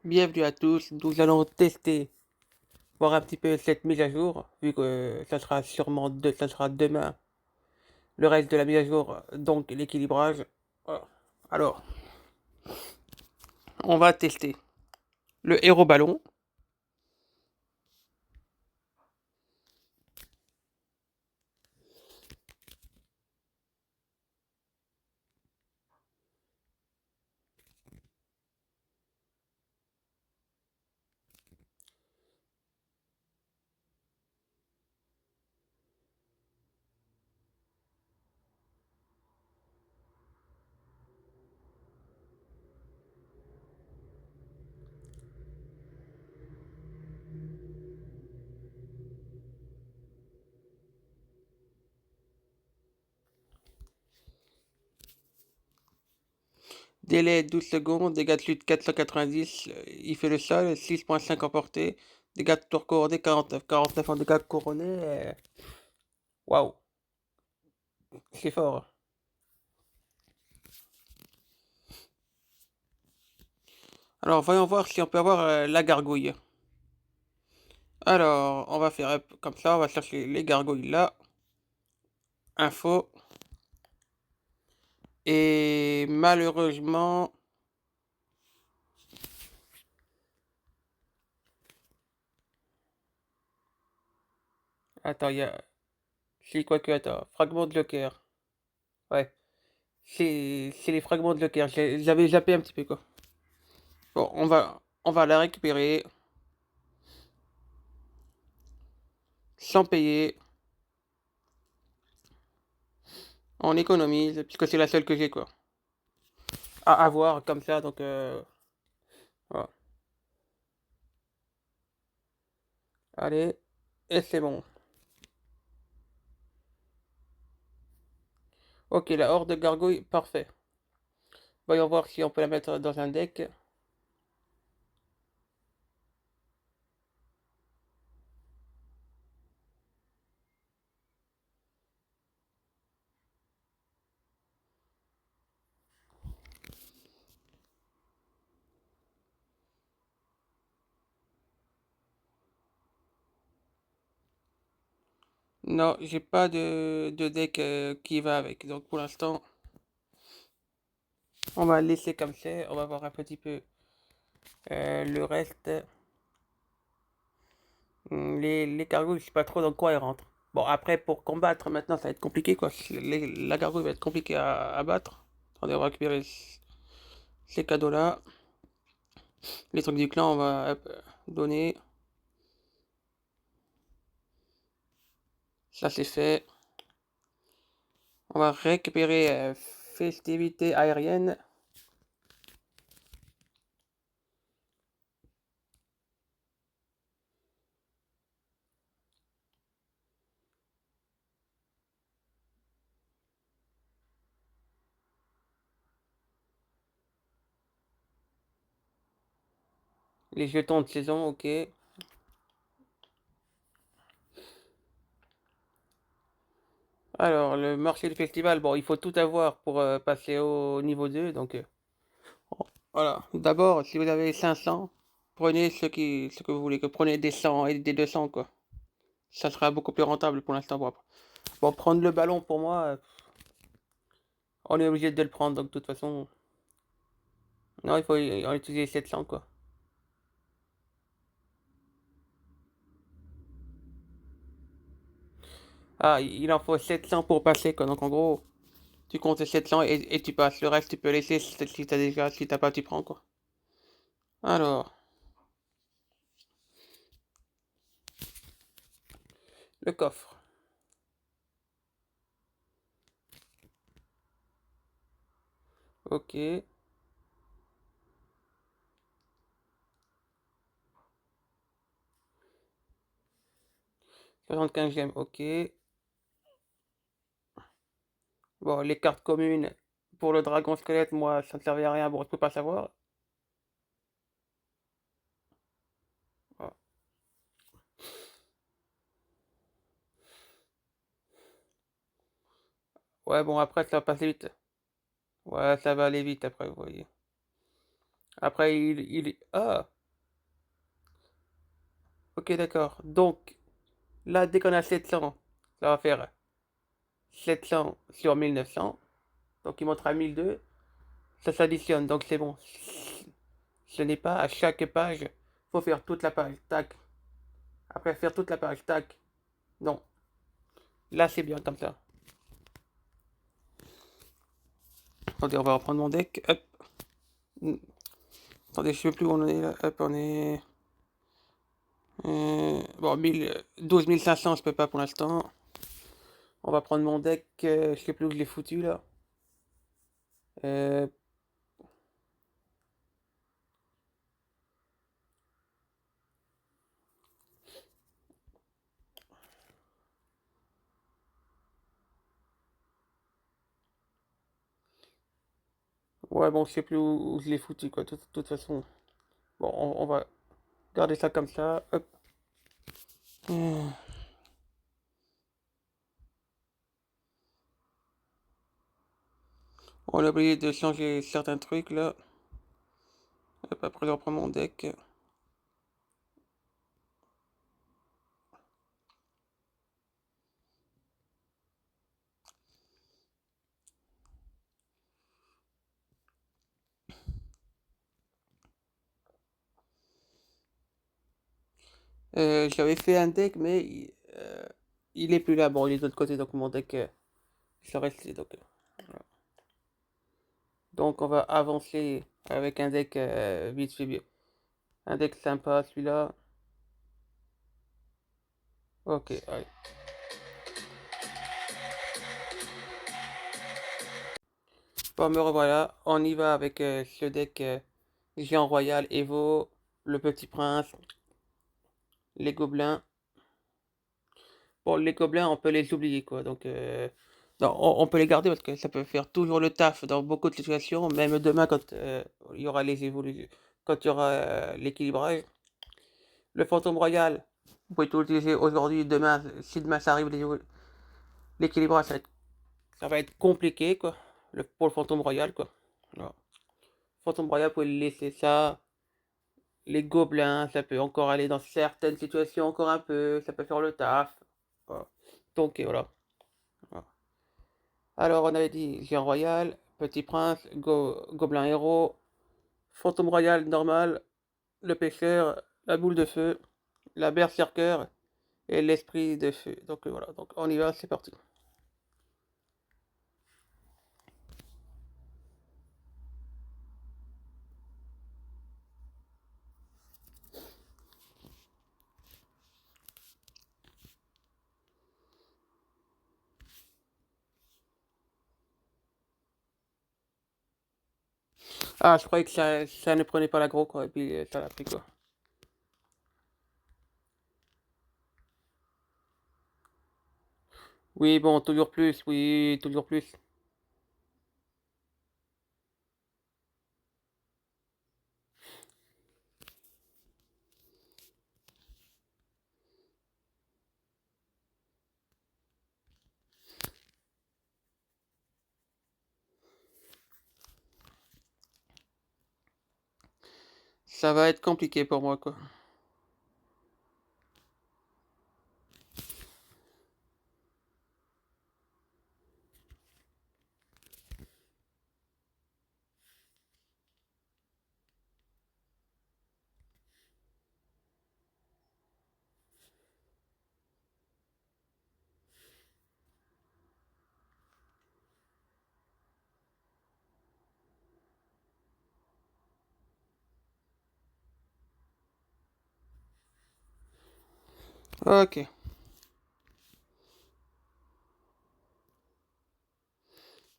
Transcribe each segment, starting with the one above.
Bienvenue à tous, nous allons tester, voir un petit peu cette mise à jour, vu que ça sera ça sera demain le reste de la mise à jour, donc l'équilibrage. Voilà. Alors, on va tester le héros ballon. Délai 12 secondes, dégâts de chute 490, il fait le sol, 6,5 en portée, dégâts de tour couronné 49, 49 en dégâts couronnés. Waouh, c'est fort. Alors, voyons voir si on peut avoir la gargouille. Alors, on va faire comme ça, on va chercher les gargouilles là. Info. Et malheureusement, attends, il y a. C'est quoi que attends, fragment de Joker. Ouais, c'est les fragments de Joker. J'avais zappé un petit peu quoi. Bon, on va la récupérer sans payer. On économise puisque c'est la seule que j'ai quoi. À avoir comme ça donc voilà. Allez, et c'est bon. Ok, la horde de gargouille, parfait. Voyons voir si on peut la mettre dans un deck. Non, j'ai pas de deck qui va avec. Donc pour l'instant, on va le laisser comme c'est. On va voir un petit peu le reste. Les gargouilles, je sais pas trop dans quoi elles rentrent. Bon, après, pour combattre, maintenant, ça va être compliqué, quoi. La gargouille va être compliquée à battre. Attendez, on va récupérer ces cadeaux-là. Les trucs du clan, on va donner. Ça, c'est fait. On va récupérer festivité aérienne. Les jetons de saison, ok. Alors, le marché du festival, bon, il faut tout avoir pour passer au niveau 2. Donc, voilà. D'abord, si vous avez 500, prenez ce que vous voulez. Que prenez des 100 et des 200, quoi. Ça sera beaucoup plus rentable pour l'instant. Bon, prendre le ballon pour moi, on est obligé de le prendre. Donc, de toute façon, non, il faut en utiliser 700, quoi. Ah, il en faut 700 pour passer, quoi. Donc, en gros, tu comptes 700 et tu passes. Le reste, tu peux laisser si t'as déjà. Si t'as pas, tu prends, quoi. Alors, le coffre. Ok. 75e, ok. Bon, les cartes communes pour le dragon squelette, moi, ça ne servait à rien. Bon, je peux pas savoir. Ah. Ouais, bon, après, ça va passer vite. Ouais, ça va aller vite après, vous voyez. Après, ah! Ok, d'accord. Donc, là, dès qu'on a 700, ça va faire 700 sur 1900. Donc, il montre à 1002. Ça s'additionne, donc c'est bon. Ce n'est pas à chaque page. Faut faire toute la page. Tac. Après, faire toute la page. Tac. Non. Là, c'est bien comme ça. Attendez, on va reprendre mon deck. Hop. Attendez, je sais plus où on est là. Hop, on est. Bon, 12 500, je peux pas pour l'instant. On va prendre mon deck. Je sais plus où je l'ai foutu là. Euh, ouais, bon, je sais plus où je l'ai foutu quoi. De toute façon. Bon, on va garder ça comme ça. Hop. Euh, On a oublié de changer certains trucs là. Hop, après, je reprends mon deck. J'avais fait un deck, mais il est plus là. Bon, il est de l'autre côté, donc mon deck, ça reste. Voilà. Donc, on va avancer avec un deck vite fait bien. Un deck sympa, celui-là. Ok, allez. Bon, me revoilà. On y va avec ce deck Géant Royal, Evo, le Petit Prince, les Gobelins. Bon, les Gobelins, on peut les oublier, quoi. Donc, non, on peut les garder parce que ça peut faire toujours le taf dans beaucoup de situations. Même demain, quand il y aura les évolutions, quand il y aura l'équilibrage. Le Fantôme Royal, vous pouvez tout utiliser aujourd'hui, demain. Si demain ça arrive, l'équilibrage, ça va être compliqué, quoi. Pour le Fantôme Royal, quoi. Voilà. Fantôme Royal, vous pouvez laisser ça. Les gobelins, ça peut encore aller dans certaines situations encore un peu, ça peut faire le taf. Voilà. Donc voilà. Voilà. Alors on avait dit Géant Royal, Petit Prince, Gobelin Héros, Fantôme Royal normal, le pêcheur, la boule de feu, la berserker et l'esprit de feu. Donc voilà, donc on y va, c'est parti. Ah, je croyais que ça ne prenait pas l'aggro quoi, et puis ça l'a pris quoi. Oui, bon, toujours plus, oui, toujours plus. Ça va être compliqué pour moi quoi. Ok.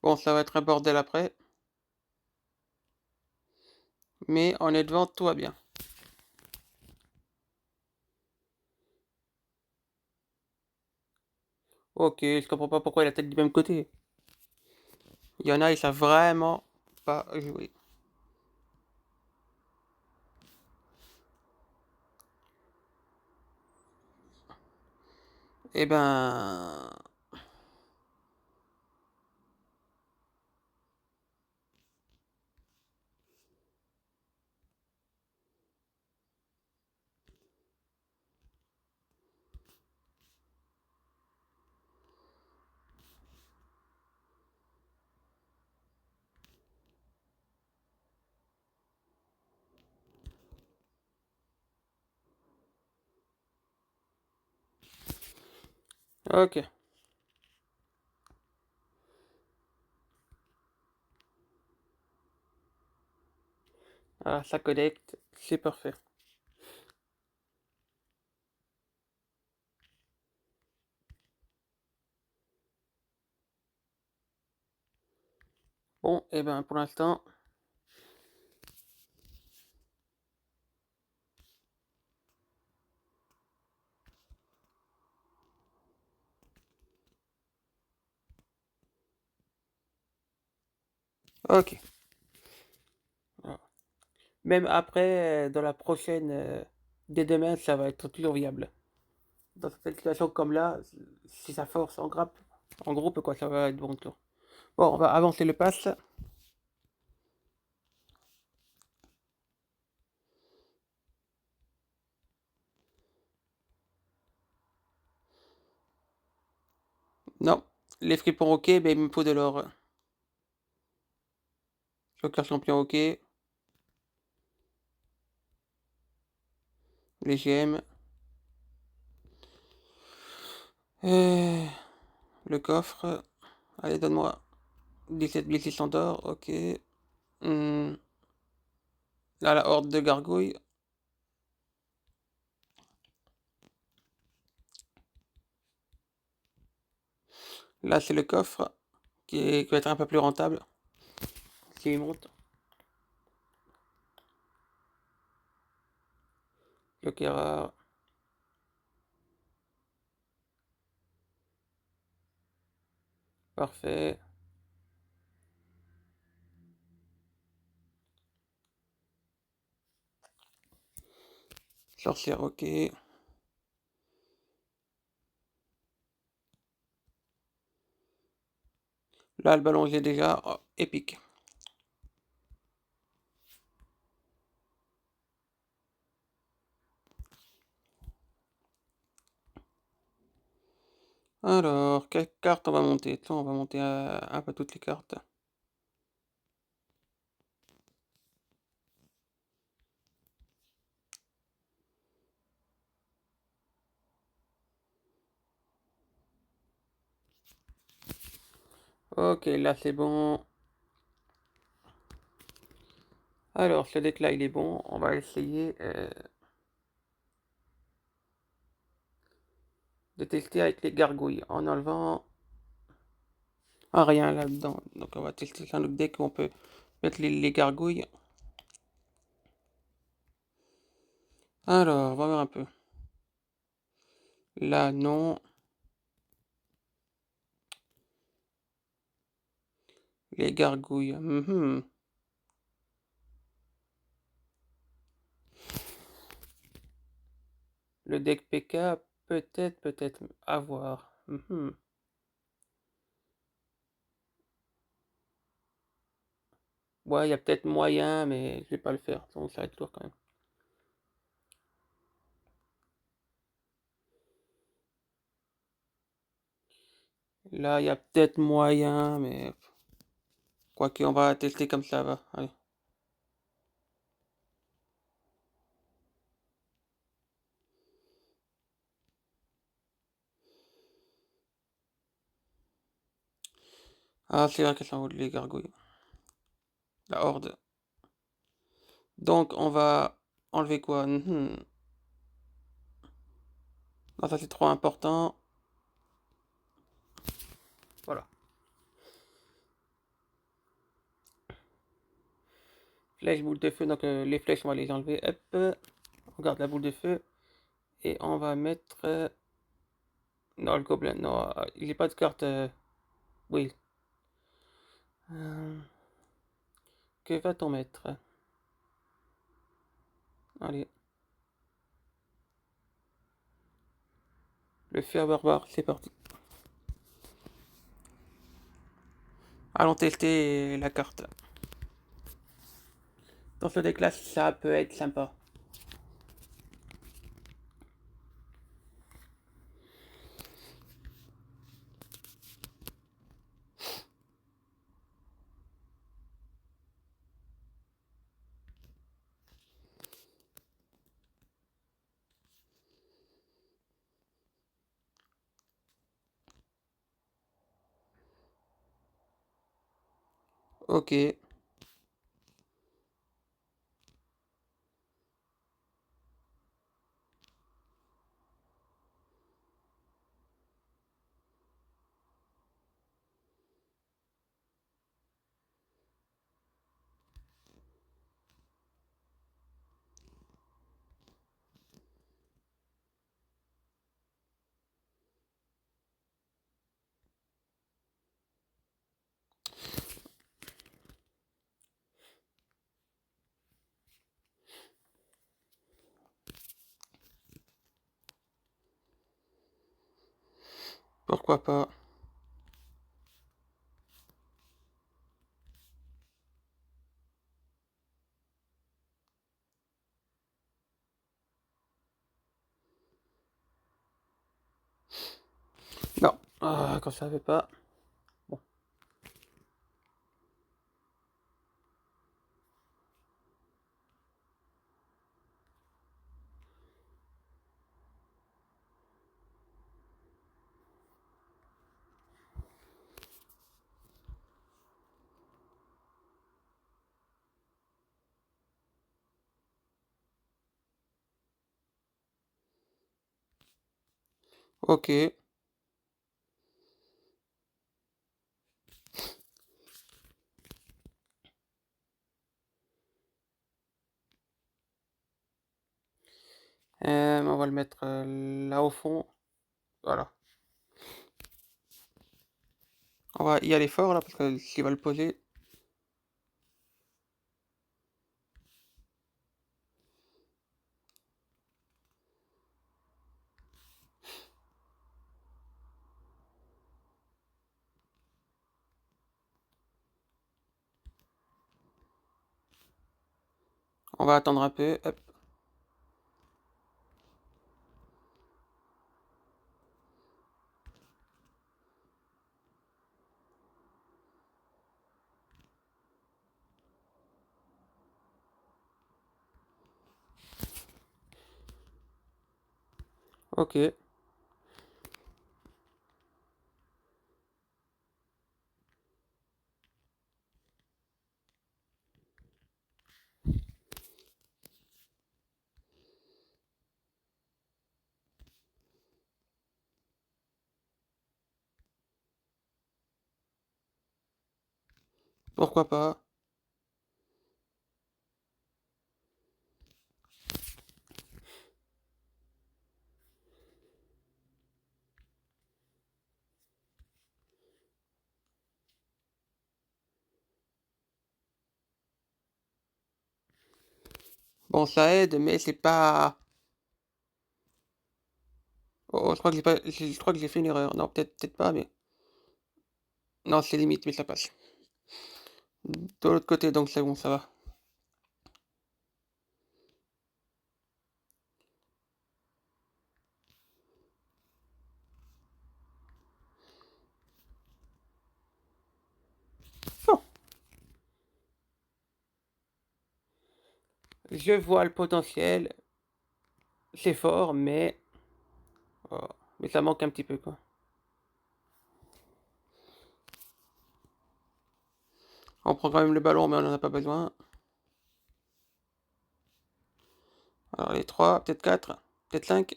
Bon, ça va être un bordel après, mais on est devant, tout va bien. Ok, je comprends pas pourquoi il a la tête du même côté. Il y en a, ils savent vraiment pas jouer. Eh ben, Ok. Ah, ça connecte, c'est parfait. Bon, et ben pour l'instant, ok. Voilà. Même après, dans la prochaine, dès demain, ça va être toujours viable. Dans cette situation comme là, si ça force en groupe, quoi, ça va être bon tour. Bon, on va avancer le pass. Non, les fripons ok, mais il me faut de l'or. Joker champion ok, les gemmes. Euh, le coffre. Allez, donne-moi 17 600 d'or, ok. Hmm, là, la horde de gargouilles. Là, c'est le coffre qui va être un peu plus rentable. S'il monte. Joker rare. Parfait. Sorcière, ok. Là, le ballon, j'ai déjà. Oh, épique. Alors, quelle carte on va monter? Tiens, on va monter un peu toutes les cartes. Ok, là c'est bon. Alors, ce deck là il est bon. On va essayer de tester avec les gargouilles en enlevant rien là-dedans. Donc, on va tester un autre deck où on peut mettre les gargouilles. Alors, on va voir un peu. Là, non. Les gargouilles. Le deck PK, peut-être, à voir. Ouais, il y a peut-être moyen, mais je vais pas le faire. Donc, ça va être lourd quand même. Là, il y a peut-être moyen, mais quoique, on va tester comme ça va. Allez. Ah, c'est vrai que ça en haut les gargouilles. La horde. Donc, on va enlever quoi? Non, ça c'est trop important. Voilà. Flèche, boule de feu. Donc, les flèches, on va les enlever. Hop. On garde la boule de feu. Et on va mettre. Non, le gobelin. Non, il n'est pas de carte. Oui. Euh, que va-t-on mettre? Allez. Le fer barbare, c'est parti. Allons tester la carte. Dans ce deck là, ça peut être sympa. Ok. Pourquoi pas. Non. Ah, quand ça veut pas. Bon. Ok. On va le mettre là au fond. Voilà. On va y aller fort là parce que s'il va le poser. On va attendre un peu. Hop. Ok. Pourquoi pas. Bon, ça aide, mais c'est pas. Oh, je crois que j'ai pas. Je crois que j'ai fait une erreur. Non, peut-être pas, mais. Non, c'est limite, mais ça passe. De l'autre côté, donc c'est bon, ça va. Bon, je vois le potentiel. C'est fort, mais. Oh, mais ça manque un petit peu, quoi. On prend quand même le ballon, mais on n'en a pas besoin. Alors, les 3, peut-être 4, peut-être 5.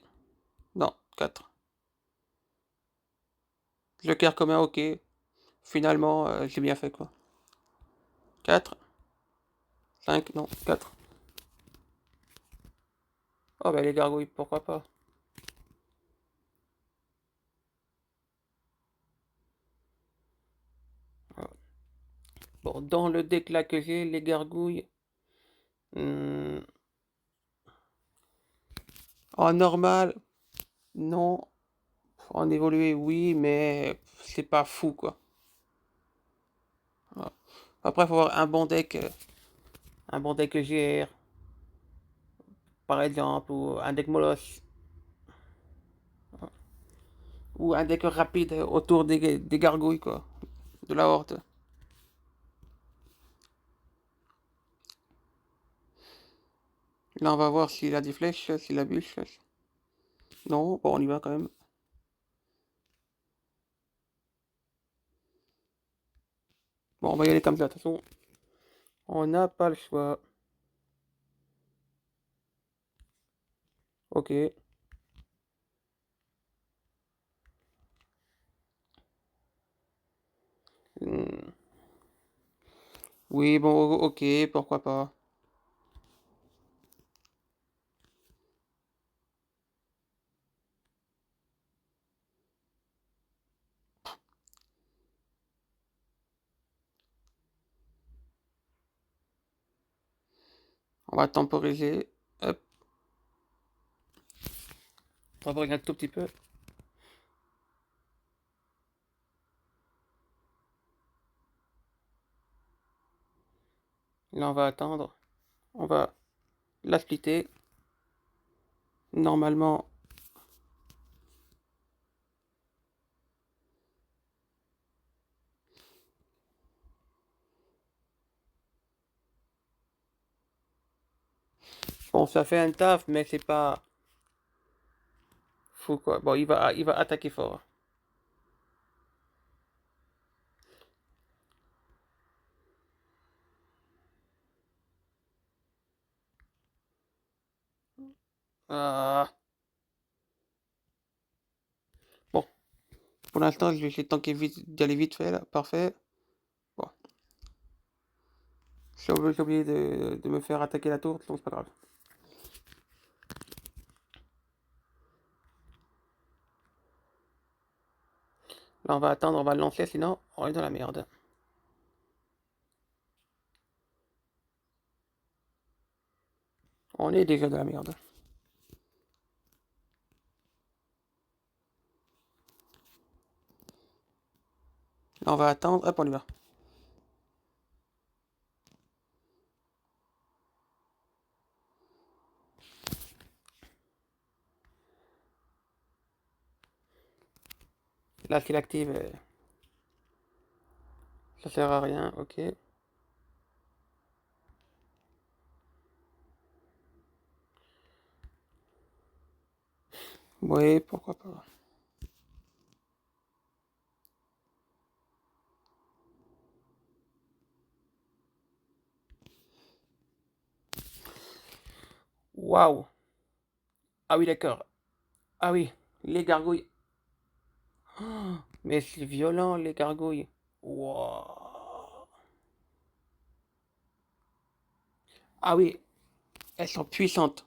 Non, 4. Joker commun, ok. Finalement, j'ai bien fait, quoi. 4, 5, non, 4. Oh, bah les gargouilles, pourquoi pas. Bon, dans le deck là que j'ai, les gargouilles. hmm, En normal, non. En évolué, oui, mais c'est pas fou, quoi. Voilà. Après, il faut avoir un bon deck GR, par exemple, ou un deck Moloch, ou un deck rapide autour des gargouilles, quoi. De la horde. Là, on va voir s'il a des flèches, s'il a bûche. Non, bon, on y va quand même. Bon, Bon, on va y aller comme ça, de toute façon. On n'a pas le choix. Ok. Hmm. Oui, bon, ok, pourquoi pas. On va temporiser. Hop, temporiser un tout petit peu. Là, on va attendre. On va la splitter. Normalement, bon, ça fait un taf, mais c'est pas fou quoi. Bon, il va attaquer fort. Ah. Bon, pour l'instant, je vais essayer de tanker vite, d'aller vite fait là. Parfait. Bon, j'ai oublié de me faire attaquer la tour, donc c'est pas grave. Là, on va attendre, on va le lancer, sinon on est dans la merde. On est déjà dans la merde. Là, on va attendre, hop, on y va. Là, s'il active, ça sert à rien, ok. Oui, pourquoi pas. Waouh. Ah oui, d'accord. Ah oui, les gargouilles. Oh, mais c'est violent, les gargouilles. Waouh. Ah oui, elles sont puissantes,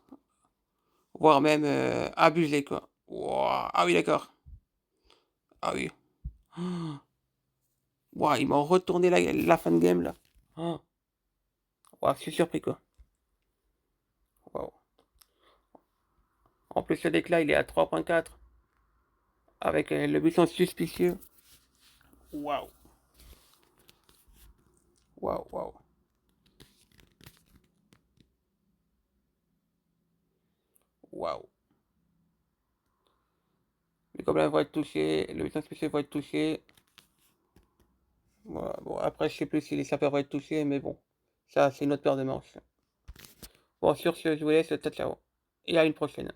voire même abusées, quoi. Waouh. Ah oui, d'accord. Ah oui. Waouh, ils m'ont retourné la fin de game, là. Oh. Waouh, je suis surpris, quoi. Waouh. En plus, le déclat, il est à 3.4, avec le buisson suspicieux. Waouh. Waouh, waouh. Waouh. Les gobelins vont être touchés, le buisson suspicieux va être touché. Voilà. Bon, après, je sais plus si les sapeurs vont être touchés, mais bon. Ça, c'est une autre paire de manches. Bon, sur ce, je vous laisse. Ciao, ciao. Et à une prochaine.